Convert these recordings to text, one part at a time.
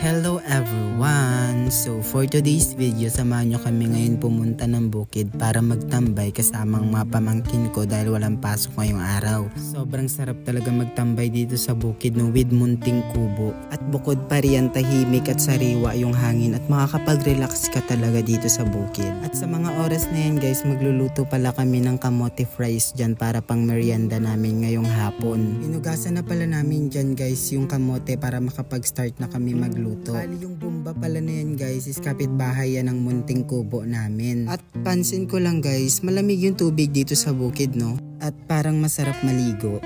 Hello everyone! So for today's video, samahan nyo kami ngayon pumunta ng bukid para magtambay kasamang mga pamangkin ko dahil walang pasok ngayong araw. Sobrang sarap talaga magtambay dito sa bukid no, with munting kubo. At bukod pa riyan, tahimik at sariwa yung hangin at makakapag-relax ka talaga dito sa bukid. At sa mga oras na yan guys, magluluto pala kami ng kamote fries dyan para pang merienda namin ngayong hapon. Inugasan na pala namin dyan guys yung kamote para makapag-start na kami magluto. Bali yung bomba pala na yan guys is kapitbahay yan ng munting kubo namin. At pansin ko lang guys, malamig yung tubig dito sa bukid no? At parang masarap maligo.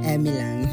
Eme lang.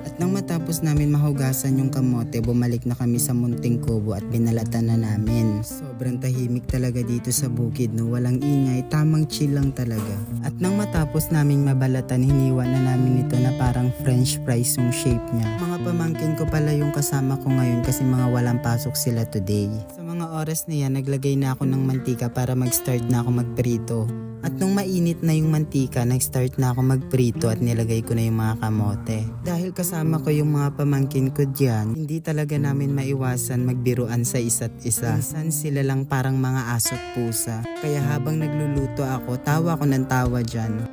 At nang matapos namin mahugasan yung kamote, bumalik na kami sa munting kubo at binalatan na namin. Sobrang tahimik talaga dito sa bukid no, walang ingay, tamang chill lang talaga. At nang matapos naming mabalatan, hiniwa na namin ito na parang french fries yung shape niya. Mga pamangkin ko pala yung kasama ko ngayon kasi mga walang pasok sila today. Sa mga oras na yan, naglagay na ako ng mantika para mag-start na ako magprito. At nung mainit na yung mantika, nag-start na ako magprito at nilagay ko na yung mga kamote. Dahil kasama ko yung mga pamangkin ko dyan, hindi talaga namin maiwasan magbiruan sa isa't isa. Minsan sila lang parang mga aso't pusa. Kaya habang nagluluto ako, tawa ko ng tawa dyan.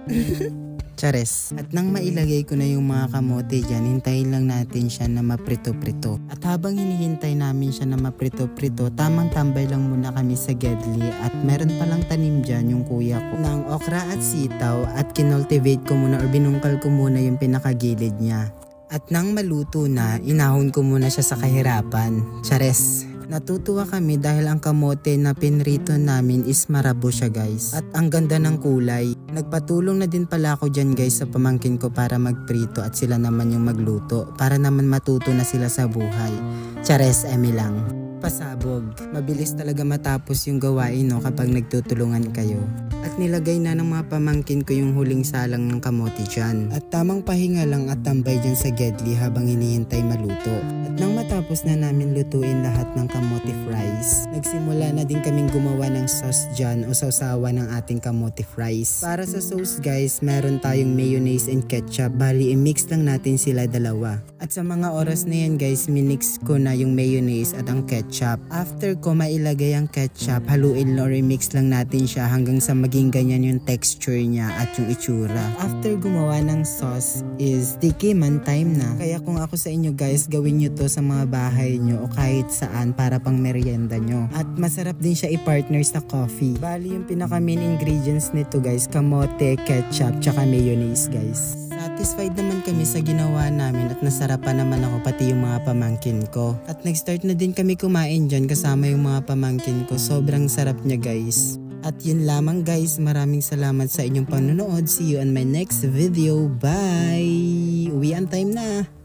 Chares. At nang mailagay ko na yung mga kamote dyan, hintayin lang natin siya na maprito-prito. At habang hinihintay namin siya na maprito-prito, tamang tambay lang muna kami sa Gedli. At meron palang tanim dyan yung kuya ko ng okra at sitaw at kinultivate ko muna or binungkal ko muna yung pinakagilid niya. At nang maluto na, inahon ko muna siya sa kahirapan. Chares. Natutuwa kami dahil ang kamote na pinrito namin is marabo siya guys. At ang ganda ng kulay. Nagpatulong na din pala ako dyan guys sa pamangkin ko para magprito at sila naman yung magluto. Para naman matuto na sila sa buhay. Chares, eme lang. Pasabog. Mabilis talaga matapos yung gawain no kapag nagtutulungan kayo. At nilagay na ng mga pamangkin ko yung huling salang ng kamote dyan. At tamang pahinga lang at tambay dyan sa Gedli habang hinihintay maluto. At nang matapos na namin lutuin lahat ng kamote fries, nagsimula na din kaming gumawa ng sauce dyan o sausawa ng ating kamote fries. Para sa sauce guys, meron tayong mayonnaise and ketchup. Bali, i-mix lang natin sila dalawa. At sa mga oras na yan guys, minix ko na yung mayonnaise at ang ketchup. After ko mailagay ang ketchup, haluin or i-mix lang natin siya hanggang sa maging ganyan yung texture niya at yung itsura. After gumawa ng sauce is tikiman time na. Kaya kung ako sa inyo guys, gawin nyo to sa mga bahay nyo o kahit saan para pang merienda nyo. At masarap din siya i-partner sa coffee. Bali yung pinaka main ingredients nito guys, kamote, ketchup, tsaka mayonnaise guys. Satisfied naman kami sa ginawa namin at nasarapan naman ako pati yung mga pamangkin ko. At nag-start na din kami kumain dyan kasama yung mga pamangkin ko. Sobrang sarap niya guys. At yun lamang guys, maraming salamat sa inyong panonood. See you on my next video. Bye! Uwian time na!